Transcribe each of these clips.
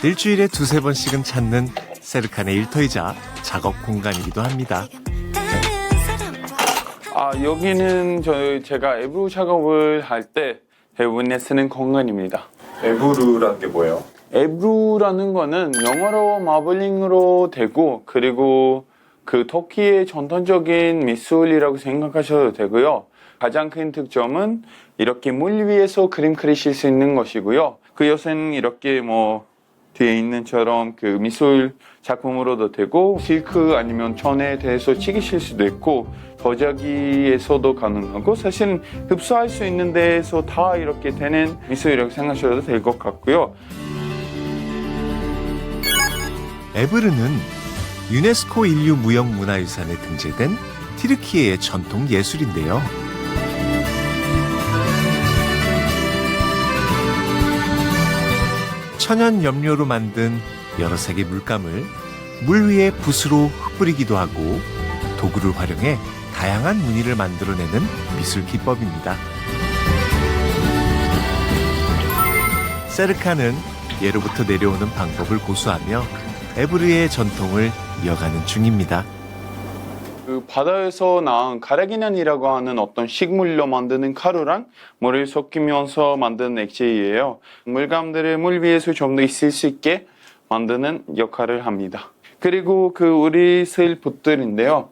일주일에 두세 번씩은 찾는 세르칸의 일터이자 작업 공간이기도 합니다. 여기는 제가 에브루 작업을 할 때 대부분 쓰는 공간입니다. 에브루라는 게 뭐예요? 에브루라는 거는 영어로 마블링으로 되고, 그리고 그 터키의 전통적인 미술이라고 생각하셔도 되고요. 가장 큰 특점은 이렇게 물 위에서 그림 그리실 수 있는 것이고요. 그 요새는 이렇게 뒤에 있는처럼 그 미술 작품으로도 되고, 실크 아니면 천에 대해서 찍으실 수도 있고, 도자기에서도 가능하고, 사실은 흡수할 수 있는 데에서 다 이렇게 되는 미술이라고 생각하셔도 될 것 같고요. 에브르는 유네스코 인류 무형문화유산에 등재된 튀르키예의 전통 예술인데요. 천연 염료로 만든 여러 색의 물감을 물 위에 붓으로 흩뿌리기도 하고 도구를 활용해 다양한 무늬를 만들어내는 미술 기법입니다. 세르칸은 예로부터 내려오는 방법을 고수하며 에브르의 전통을 이어가는 중입니다. 그 바다에서 나온 가라기난이라고 하는 어떤 식물로 만드는 가루랑 물을 섞이면서 만드는 액체이에요. 물감들을 물 위에서 좀 더 있을 수 있게 만드는 역할을 합니다. 그리고 우리 쓸 붓들인데요.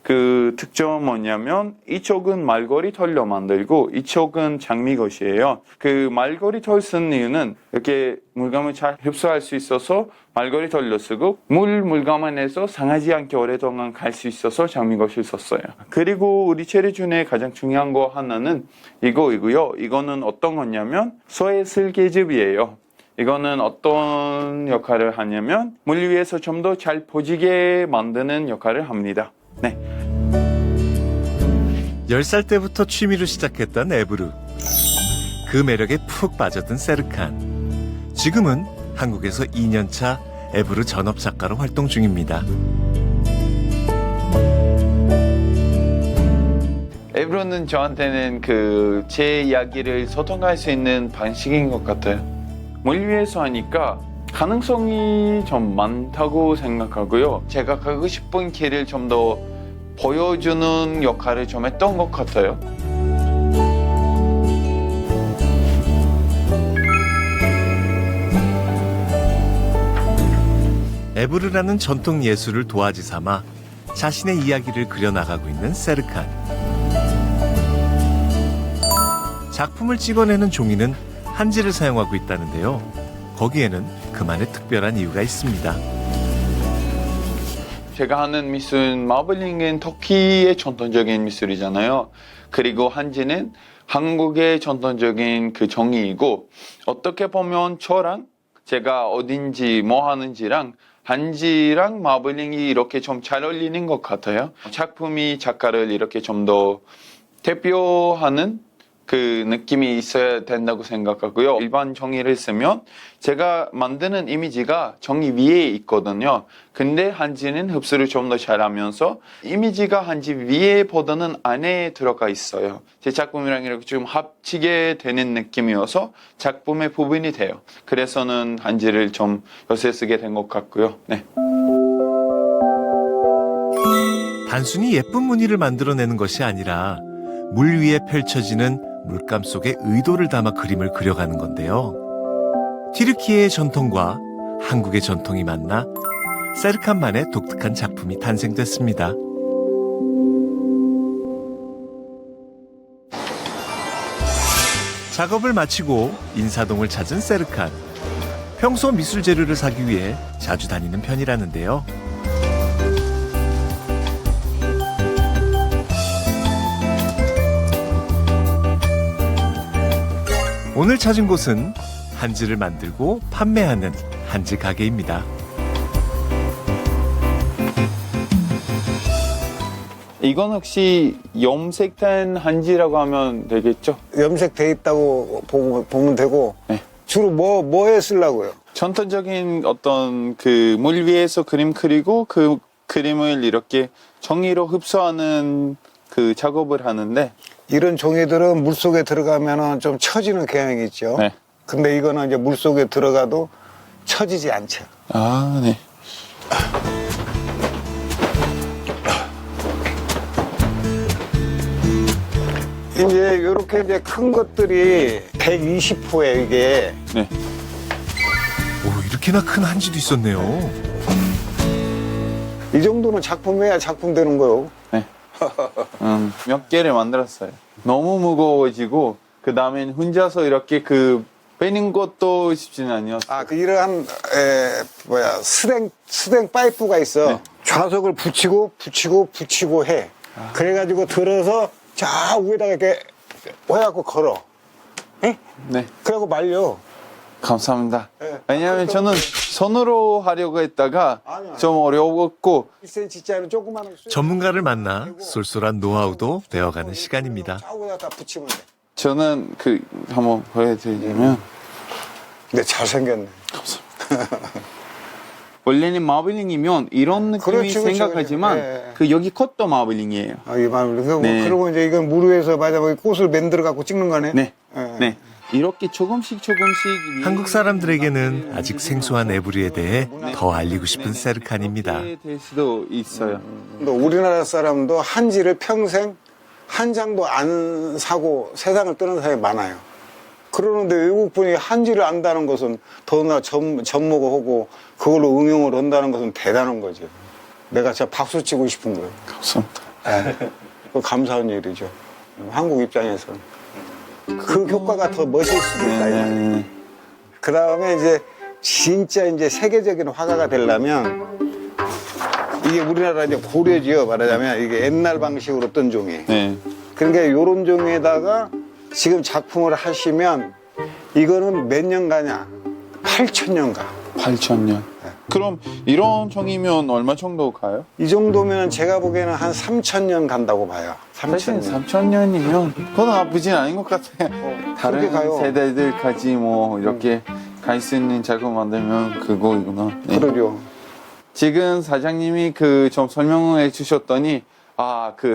그 특점은 뭐냐면 이쪽은 말거리 털로 만들고 이쪽은 장미것이에요. 그 말거리 털 쓴 이유는 이렇게 물감을 잘 흡수할 수 있어서 말거리 털로 쓰고, 물감 안에서 상하지 않게 오랫동안 갈 수 있어서 장미것을 썼어요. 그리고 우리 재료 중에 가장 중요한 거 하나는 이거이고요. 이거는 어떤 거냐면 소의 슬개즙이에요. 이거는 어떤 역할을 하냐면 물 위에서 좀 더 잘 퍼지게 만드는 역할을 합니다. 네. 10살 때부터 취미로 시작했던 에브르. 그 매력에 푹 빠져든 세르칸. 지금은 한국에서 2년차 에브르 전업 작가로 활동 중입니다. 에브로는 저한테는 제 이야기를 소통할 수 있는 방식인 것 같아요. 물 위에서 하니까 가능성이 좀 많다고 생각하고요. 제가 가고 싶은 길을 좀 더 보여주는 역할을 좀 했던 것 같아요. 에브르라는 전통 예술을 도화지 삼아 자신의 이야기를 그려나가고 있는 세르칸. 작품을 찍어내는 종이는 한지를 사용하고 있다는데요. 거기에는 그만의 특별한 이유가 있습니다. 제가 하는 미술은 마블링은 터키의 전통적인 미술이잖아요. 그리고 한지는 한국의 전통적인 그 정의이고, 어떻게 보면 저랑 제가 어딘지 뭐 하는지랑 한지랑 마블링이 이렇게 좀 잘 어울리는 것 같아요. 작품이 작가를 이렇게 좀 더 대표하는 그 느낌이 있어야 된다고 생각하고요. 일반 종이를 쓰면 제가 만드는 이미지가 종이 위에 있거든요. 근데 한지는 흡수를 좀 더 잘하면서 이미지가 한지 위에 보다는 안에 들어가 있어요. 제 작품이랑 이렇게 좀 합치게 되는 느낌이어서 작품의 부분이 돼요. 그래서는 한지를 좀 요새 쓰게 된 것 같고요. 네. 단순히 예쁜 무늬를 만들어내는 것이 아니라 물 위에 펼쳐지는 물감 속에 의도를 담아 그림을 그려가는 건데요. 튀르키예의 전통과 한국의 전통이 만나 세르칸만의 독특한 작품이 탄생됐습니다. 작업을 마치고 인사동을 찾은 세르칸. 평소 미술 재료를 사기 위해 자주 다니는 편이라는데요. 오늘 찾은 곳은 한지를 만들고 판매하는 한지 가게입니다. 이건 혹시 염색된 한지라고 하면 되겠죠? 염색돼 있다고 보면 되고. 네. 주로 뭐에 쓰려고요? 전통적인 어떤 물 위에서 그림 그리고 그 그림을 이렇게 종이로 흡수하는 작업을 하는데, 이런 종이들은 물속에 들어가면 좀 처지는 경향이 있죠. 네. 근데 이거는 이제 물속에 들어가도 처지지 않죠. 아, 네. 이제 이렇게 이제 큰 것들이 120호에 이게 네. 오, 이렇게나 큰 한지도 있었네요. 이 정도는 작품해야 작품 되는 거요. 네. 몇 개를 만들었어요. 너무 무거워지고 그 다음엔 혼자서 이렇게 빼는 것도 쉽지는 아니었어요. 아, 그 이러한 스댕 파이프가 있어. 네. 좌석을 붙이고 해. 그래가지고 들어서 저 위에다가 이렇게 해갖고 걸어. 응? 네. 그래갖고 말려. 감사합니다. 네. 왜냐하면 저는 손으로 하려고 했다가 아니야. 좀 어려웠고 1cm짜리 조그마한 거 전문가를 만나 쏠쏠한 노하우도 배워가는 시간입니다. 좌우에다 다 붙이면 돼. 저는 한번 보여드리자면 근데 잘생겼네. 원래는 마블링이면 이런 느낌이 그렇지, 그렇지, 생각하지만 그렇지. 여기 컷도 마블링이에요. 아, 이 마늘. 네. 그리고 이제 이건 물 위에서 마지막에 꽃을 만들어갖고 찍는 거네. 네. 예. 네. 이렇게 조금씩 한국 사람들에게는 아직 생소한 에브리에 대해 더 알리고 싶은 세르칸입니다. 이렇게 될 수도 있어요. 또 우리나라 사람도 한지를 평생 한 장도 안 사고 세상을 떠난 사람이 많아요. 그러는데 외국 분이 한지를 안다는 것은 더나 접목을 하고 그걸로 응용을 한다는 것은 대단한 거죠. 내가 진짜 박수 치고 싶은 거예요. 감사합니다. 그 감사한 일이죠. 한국 입장에서는. 그 효과가 더 멋있을 수도 있다. 네. 그 다음에 이제 진짜 이제 세계적인 화가가 되려면 이게 우리나라 이제 고려지요. 말하자면 이게 옛날 방식으로 뜬 종이. 네. 그러니까 요런 종에다가 지금 작품을 하시면 이거는 몇 년 가냐? 8,000년 가. 8,000년. 그럼 이런 종이면 얼마 정도 가요? 이 정도면 제가 보기에는 한 3,000년 간다고 봐요. 사실 3,000년. 3,000년이면 그건 나쁘진 않은 것 같아요. 그렇게 다른 가요. 세대들까지 뭐 이렇게 갈 수 있는 작품 만들면 그거이구나. 네. 그러죠. 지금 사장님이 좀 설명을 해주셨더니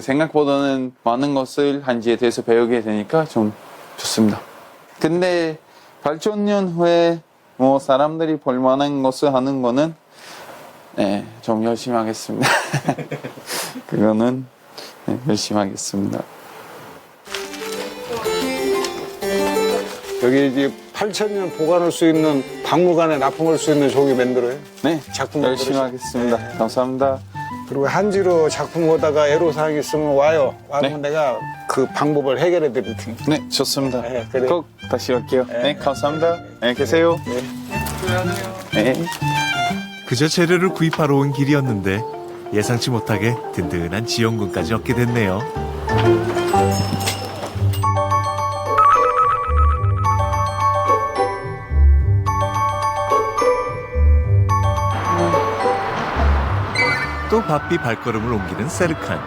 생각보다는 많은 것을 한지에 대해서 배우게 되니까 좀 좋습니다. 근데 8,000년 후에 뭐 사람들이 볼 만한 것을 하는 거는 네, 좀 열심히 하겠습니다. 그거는 네, 열심히 하겠습니다. 여기 이제 8,000년 보관할 수 있는 박물관에 납품할 수 있는 종이 만들어요. 네, 작품 열심히 만들어주세요. 하겠습니다. 네. 감사합니다. 그리고 한지로 작품 오다가 애로사항이 있으면 와요. 와면 네. 내가 그 방법을 해결해 드릴 테니까. 네, 좋습니다. 네, 그래요. 꼭 다시 올게요. 네, 감사합니다. 네, 계세요. 네. 그저 재료를 구입하러 온 길이었는데 예상치 못하게 든든한 지원금까지 얻게 됐네요. 또 바삐 발걸음을 옮기는 세르칸.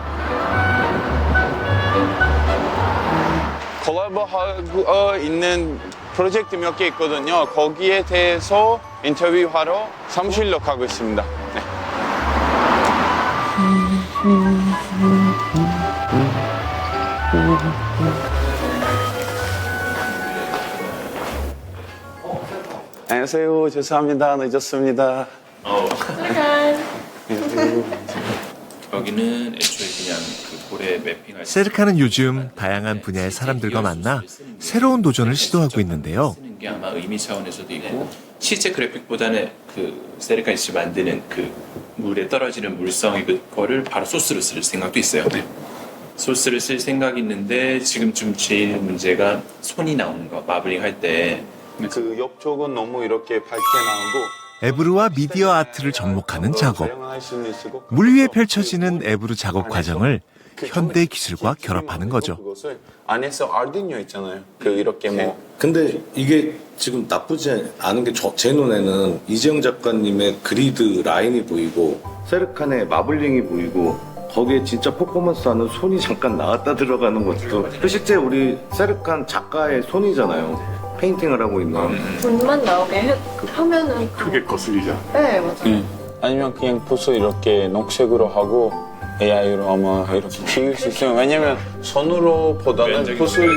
콜라보하고 있는 프로젝트 몇 개 있거든요. 거기에 대해서 인터뷰하러 사무실로 가고 있습니다. 네. 안녕하세요. 죄송합니다. 늦었습니다. 여기는 애초에 그냥 고래 매핑할 때 세르칸은 요즘 다양한 분야의 사람들과 만나 새로운 도전을 시도하고 있는데요. 쓰는 게 아마 의미 차원에서도 있고 실제 그래픽보다는 세르칸이 만드는 물에 떨어지는 물성의 그거를 바로 소스로 쓸 생각도 있어요. 소스를 쓸 생각이 있는데 지금 좀 제일 문제가 손이 나오는 거 마블링 할 때 그 옆쪽은 너무 이렇게 밝게 나오고 에브르와 미디어 아트를 접목하는 작업. 사용할 수는 있고 물 위에 펼쳐지는 에브르 작업 과정을 현대 기술과 결합하는 거죠. 그것을 안에서 아르디뇨 있잖아요. 이렇게 뭐 근데 이게 지금 나쁘지 않은 게 제 눈에는 이재영 작가님의 그리드 라인이 보이고 세르칸의 마블링이 보이고 거기에 진짜 퍼포먼스 하는 손이 잠깐 나왔다 들어가는 것도 그 실제 우리 세르칸 작가의 손이잖아요. 페인팅을 하고 있는. 불만 나오게 하면은 크게 거슬리죠. 네 맞아요. 아니면 그냥 붓을 이렇게 녹색으로 하고 AI로 아마 이렇게 키울 수 있어요. 왜냐면 손으로 보다는 붓을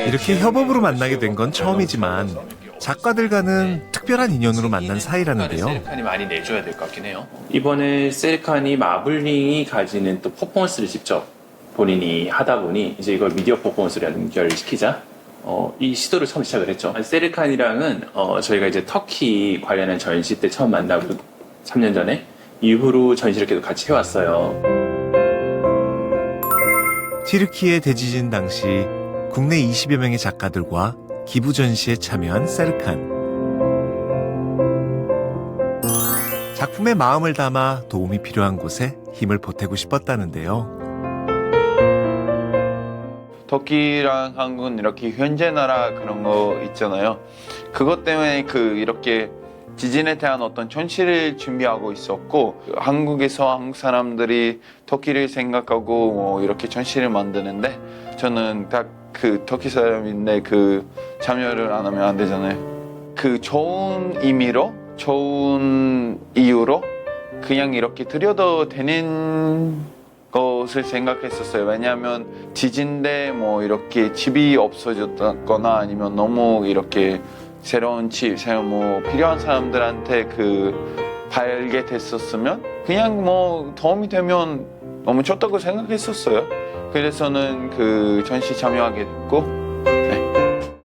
이렇게 협업으로 만나게 된 건 처음이지만 작가들과는 특별한 인연으로 만난 사이라는데요. 세르칸이 많이 내줘야 될 것 같긴 해요. 이번에 세르칸이 마블링이 가지는 또 퍼포먼스를 직접 본인이 하다 보니 이제 이걸 미디어 퍼포먼스로 연결시키자 이 시도를 처음 시작을 했죠. 세르칸이랑은 저희가 이제 터키 관련한 전시 때 처음 만나고 3년 전에 이후로 전시를 계속 같이 해왔어요. 튀르키예 대지진 당시 국내 20여 명의 작가들과 기부 전시에 참여한 세르칸. 작품에 마음을 담아 도움이 필요한 곳에 힘을 보태고 싶었다는데요. 터키랑 한국은 이렇게 현재 나라 그런 거 있잖아요. 그것 때문에 이렇게 지진에 대한 어떤 전시를 준비하고 있었고, 한국에서 한국 사람들이 터키를 생각하고 뭐 이렇게 전시를 만드는데 저는 딱 터키 사람인데 참여를 안 하면 안 되잖아요. 좋은 의미로, 좋은 이유로 그냥 이렇게 드려도 되는 것을 생각했었어요. 왜냐하면 지진 때 뭐 이렇게 집이 없어졌거나 아니면 너무 이렇게 새로운 집, 뭐 필요한 사람들한테 발게 됐었으면 그냥 뭐 도움이 되면 너무 좋다고 생각했었어요. 그래서는 전시 참여하게 됐고,